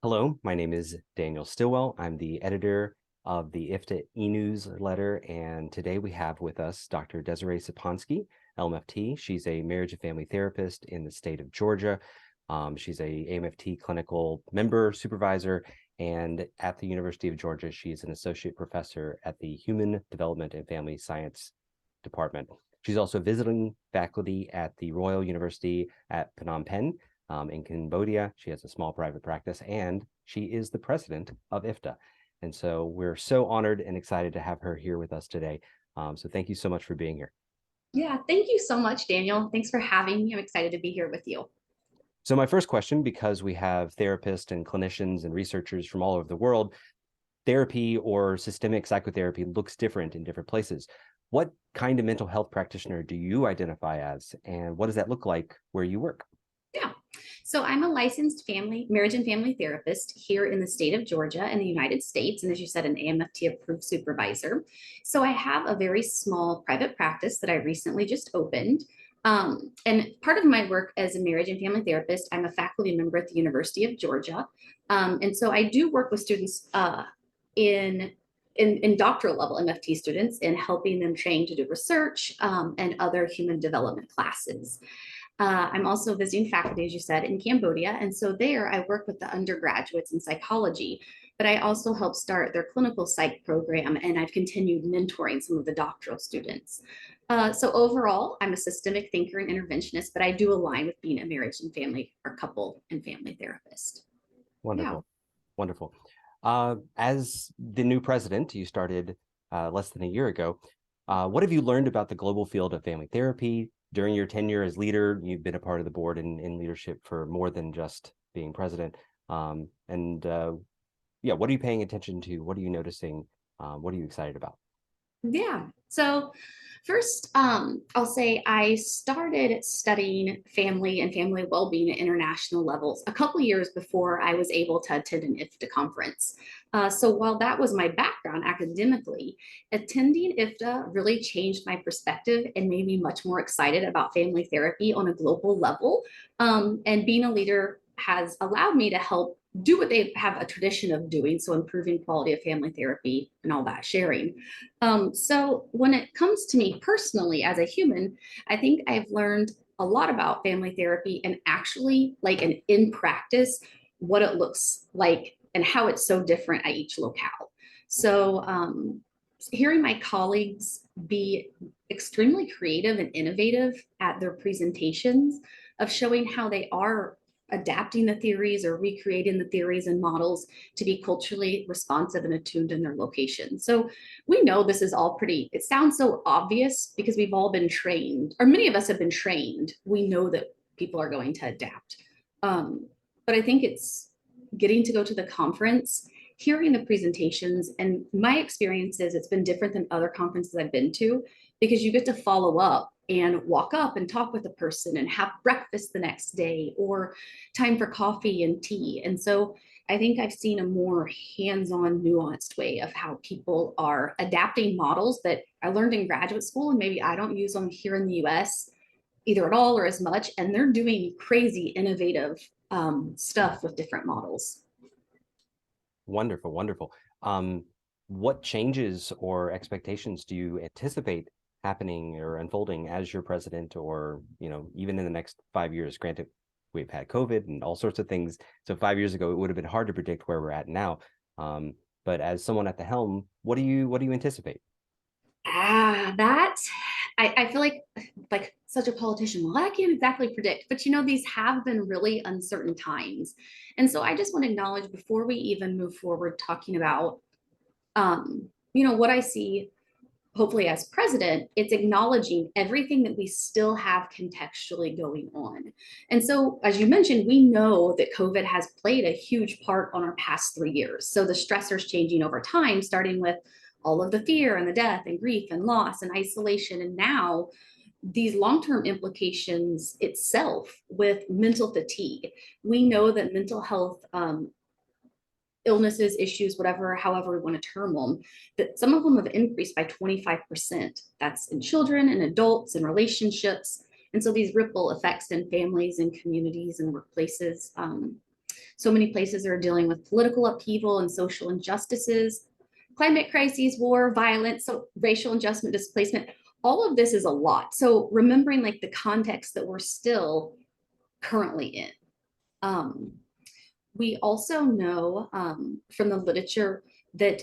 Hello, my name is Daniel Stillwell. I'm the editor of the IFTA e-newsletter, and today we have with us Dr. Desiree Seponski, LMFT. She's a marriage and family therapist in the state of Georgia. She's a AMFT clinical member, supervisor, and at the University of Georgia, she's an associate professor at the Human Development and Family Science Department. She's also visiting faculty at the Royal University at Phnom Penh, in Cambodia. She has a small private practice, and she is the president of IFTA. And so we're so honored and excited to have her here with us today. So thank you so much for being here. Yeah, thank you so much, Daniel. Thanks for having me. I'm excited to be here with you. So my first question, because we have therapists and clinicians and researchers from all over the world, therapy or systemic psychotherapy looks different in different places. What kind of mental health practitioner do you identify as, and what does that look like where you work? Yeah, so I'm a licensed marriage and family therapist here in the state of Georgia in the United States. And as you said, an AMFT approved supervisor. So I have a very small private practice that I recently just opened. And part of my work as a marriage and family therapist, I'm a faculty member at the University of Georgia. And so I do work with students in doctoral level MFT students in helping them train to do research and other human development classes. I'm also visiting faculty, as you said, in Cambodia. And so there I work with the undergraduates in psychology, but I also help start their clinical psych program, and I've continued mentoring some of the doctoral students. So overall, I'm a systemic thinker and interventionist, but I do align with being a marriage and family or couple and family therapist. Wonderful. Yeah. Wonderful. As the new president, you started less than a year ago. What have you learned about the global field of family therapy during your tenure as leader? You've been a part of the board in leadership for more than just being president. Yeah, what are you paying attention to? What are you noticing? What are you excited about? Yeah. So first, I'll say I started studying family and family well-being at international levels a couple years before I was able to attend an IFTA conference. So while that was my background academically, attending IFTA really changed my perspective and made me much more excited about family therapy on a global level. And being a leader has allowed me to help do what they have a tradition of doing, so improving quality of family therapy and all that sharing. So when it comes to me personally as a human, I think I've learned a lot about family therapy and actually like an in practice, what it looks like and how it's so different at each locale. So hearing my colleagues be extremely creative and innovative at their presentations of showing how they are adapting the theories or recreating the theories and models to be culturally responsive and attuned in their location. So we know this is all pretty, it sounds so obvious because we've all been trained, or many of us have been trained. We know that people are going to adapt. But I think it's getting to go to the conference, hearing the presentations, and my experience is it's been different than other conferences I've been to because you get to follow up and walk up and talk with a person and have breakfast the next day or time for coffee and tea. And so I think I've seen a more hands-on, nuanced way of how people are adapting models that I learned in graduate school, and maybe I don't use them here in the US either at all or as much. And they're doing crazy, innovative stuff with different models. Wonderful, wonderful. What changes or expectations do you anticipate happening or unfolding as your president, or even in the next 5 years? Granted, we've had COVID and all sorts of things, so 5 years ago it would have been hard to predict where we're at now. But as someone at the helm, what do you anticipate? That I feel like such a politician. Well, I can't exactly predict, but these have been really uncertain times. And so I just want to acknowledge before we even move forward talking about what I see hopefully as president, it's acknowledging everything that we still have contextually going on. And so, as you mentioned, we know that COVID has played a huge part on our past 3 years. So the stressors changing over time, starting with all of the fear and the death and grief and loss and isolation. And now these long-term implications itself with mental fatigue. We know that mental health illnesses, issues, whatever, however we want to term them, that some of them have increased by 25%. That's in children and adults and relationships. And so these ripple effects in families and communities and workplaces. So many places are dealing with political upheaval and social injustices, climate crises, war, violence, so racial injustice, displacement. All of this is a lot. So remembering like the context that we're still currently in. Um, we also know from the literature that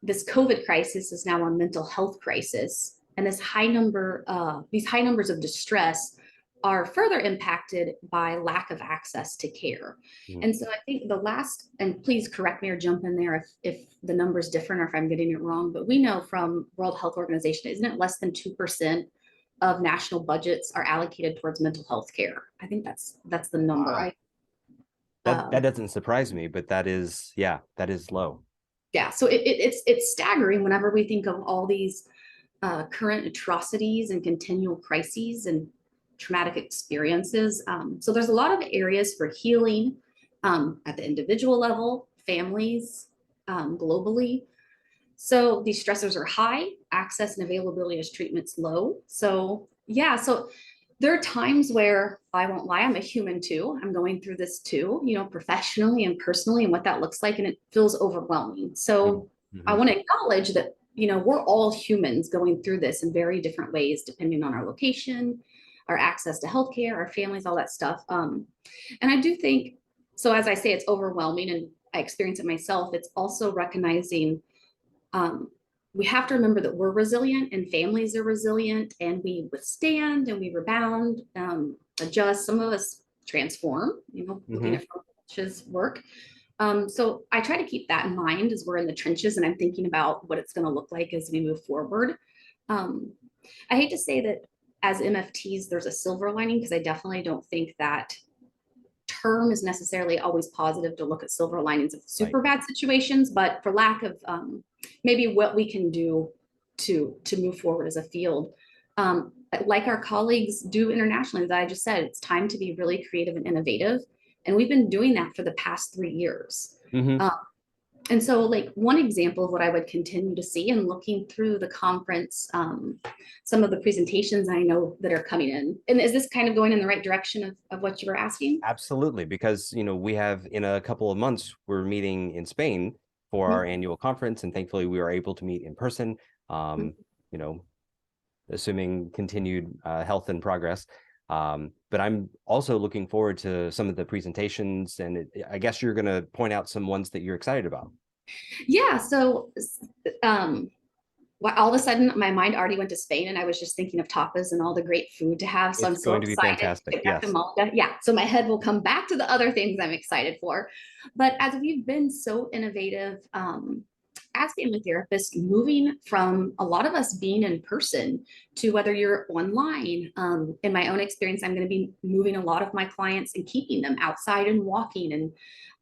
this COVID crisis is now a mental health crisis, and these high numbers of distress are further impacted by lack of access to care. Mm. And so I think the last, and please correct me or jump in there if the number is different or if I'm getting it wrong, but we know from World Health Organization, isn't it less than 2% of national budgets are allocated towards mental health care? I think that's the number. Wow. That doesn't surprise me, but that is, yeah, that is low. Yeah, so it's staggering whenever we think of all these current atrocities and continual crises and traumatic experiences. So there's a lot of areas for healing at the individual level, families, globally. So these stressors are high, access and availability as treatments low. So yeah, so there are times where I won't lie, I'm a human too. I'm going through this too, professionally and personally, and what that looks like, and it feels overwhelming. So I Mm-hmm. want to acknowledge that, we're all humans going through this in very different ways, depending on our location, our access to healthcare, our families, all that stuff. And I do think, so as I say, it's overwhelming, and I experience it myself. It's also recognizing um, we have to remember that we're resilient and families are resilient, and we withstand and we rebound, adjust. Some of us transform, looking Mm-hmm. at coaches work. So I try to keep that in mind as we're in the trenches and I'm thinking about what it's going to look like as we move forward. Um, I hate to say that as MFTs, there's a silver lining, because I definitely don't think that term is necessarily always positive to look at silver linings of Right. super bad situations, but for lack of maybe what we can do to move forward as a field. Like our colleagues do internationally, that I just said, it's time to be really creative and innovative. And we've been doing that for the past 3 years. Mm-hmm. Um, and so like one example of what I would continue to see, and looking through the conference, some of the presentations I know that are coming in, and is this kind of going in the right direction of what you were asking? Absolutely, because we have, in a couple of months, we're meeting in Spain for our Mhm. annual conference, and thankfully we were able to meet in person. Mhm. You know, assuming continued health and progress. But I'm also looking forward to some of the presentations, and I guess you're going to point out some ones that you're excited about. Yeah, so um, all of a sudden my mind already went to Spain, and I was just thinking of tapas and all the great food to have. So I'm It's so going to be excited to fantastic. get back to Yes. Malta. Yeah, so my head will come back to the other things I'm excited for. But as we've been so innovative, as family therapists, moving from a lot of us being in person to whether you're online. In my own experience, I'm going to be moving a lot of my clients and keeping them outside and walking.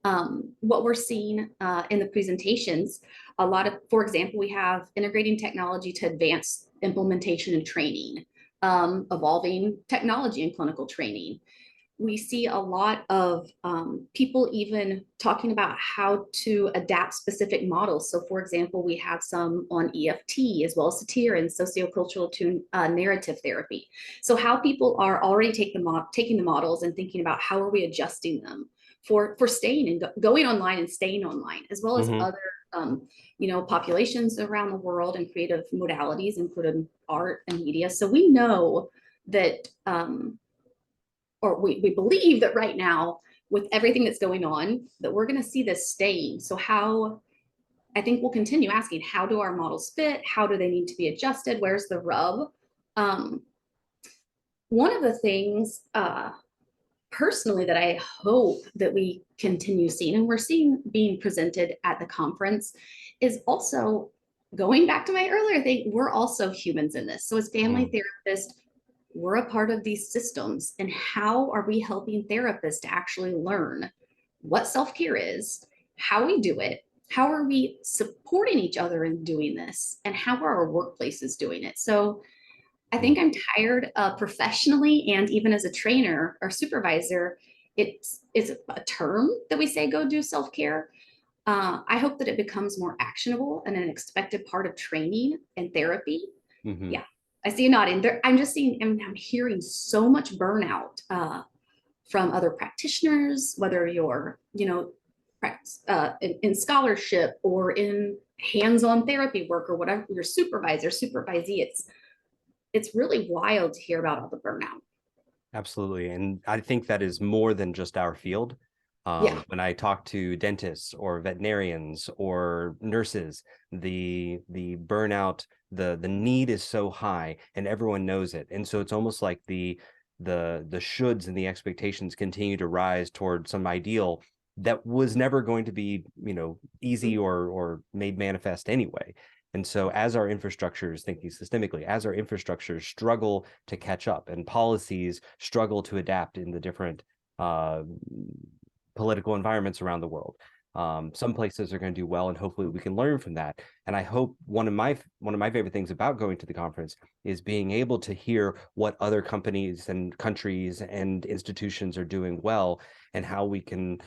And what we're seeing in the presentations, a lot of, for example, we have integrating technology to advance implementation and training, evolving technology in clinical training. We see a lot of people even talking about how to adapt specific models. So, for example, we have some on EFT as well as satir and sociocultural narrative therapy. So, how people are already taking the models and thinking about how are we adjusting them for staying and going online and staying online, as well as Mm-hmm. other populations around the world and creative modalities, including art and media. So we know that or we believe that right now, with everything that's going on, that we're going to see this staying. So how, I think we'll continue asking, how do our models fit? How do they need to be adjusted? Where's the rub? Um, One of the things personally that I hope that we continue seeing, and we're seeing being presented at the conference, is also going back to my earlier thing, we're also humans in this. So as family therapists, we're a part of these systems. And how are we helping therapists to actually learn what self-care is, how we do it, how are we supporting each other in doing this, and how are our workplaces doing it? So I think I'm tired professionally, and even as a trainer or supervisor, it's a term that we say go do self-care. I hope that it becomes more actionable and an expected part of training and therapy. Mm-hmm. Yeah, I see you nodding. I'm just seeing, and I'm hearing so much burnout from other practitioners, whether you're, in scholarship or in hands-on therapy work or whatever, your supervisor, supervisee. It's really wild to hear about all the burnout. Absolutely. And I think that is more than just our field. Yeah. When I talk to dentists or veterinarians or nurses, the burnout, the need is so high and everyone knows it. And so it's almost like the shoulds and the expectations continue to rise toward some ideal that was never going to be, easy or made manifest anyway. And so as our infrastructures, thinking systemically, as our infrastructures struggle to catch up and policies struggle to adapt in the different political environments around the world, some places are going to do well, and hopefully we can learn from that. And I hope one of my favorite things about going to the conference is being able to hear what other companies and countries and institutions are doing well, and how we can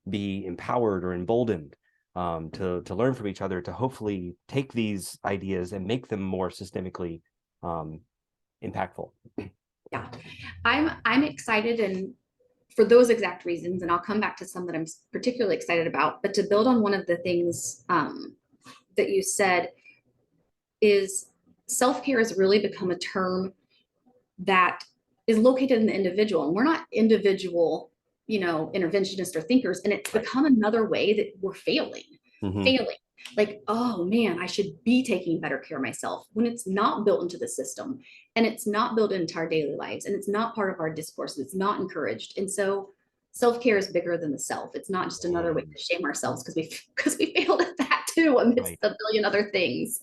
be empowered or emboldened to learn from each other, to hopefully take these ideas and make them more systemically impactful. Yeah, I'm excited, and for those exact reasons, and I'll come back to some that I'm particularly excited about. But to build on one of the things that you said, is self-care has really become a term that is located in the individual, and we're not individual, interventionists or thinkers, and it's become another way that we're failing. Like, oh man, I should be taking better care of myself, when it's not built into the system, and it's not built into our daily lives, and it's not part of our discourse, it's not encouraged. And so self-care is bigger than the self. It's not just another way to shame ourselves because we failed at that too, amidst Right. a billion other things.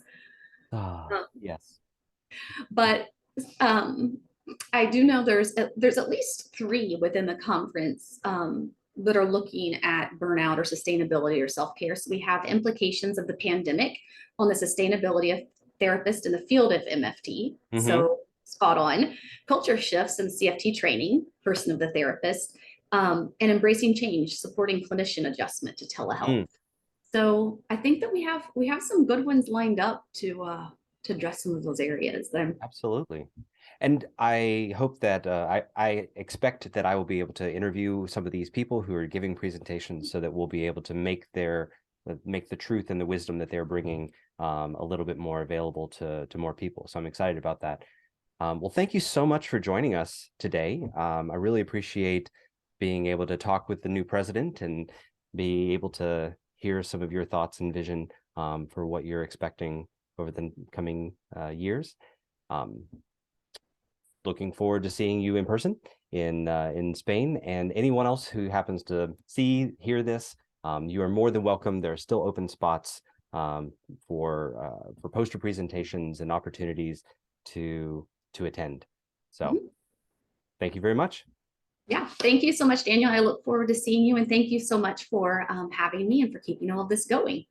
Yes. But I do know there's at least three within the conference that are looking at burnout or sustainability or self-care. So we have implications of the pandemic on the sustainability of therapists in the field of MFT. So spot on. Culture shifts and CFT training, person of the therapist, and embracing change, supporting clinician adjustment to telehealth. So I think that we have some good ones lined up to address some of those areas that I'm. Absolutely. And I hope that I expect that I will be able to interview some of these people who are giving presentations, so that we'll be able to make the truth and the wisdom that they're bringing a little bit more available to more people. So I'm excited about that. Well, thank you so much for joining us today. I really appreciate being able to talk with the new president and be able to hear some of your thoughts and vision for what you're expecting over the coming years. Looking forward to seeing you in person in Spain, and anyone else who happens to hear this, you are more than welcome. There are still open spots for poster presentations and opportunities to attend. So thank you very much. Yeah, thank you so much, Daniel. I look forward to seeing you, and thank you so much for having me and for keeping all of this going.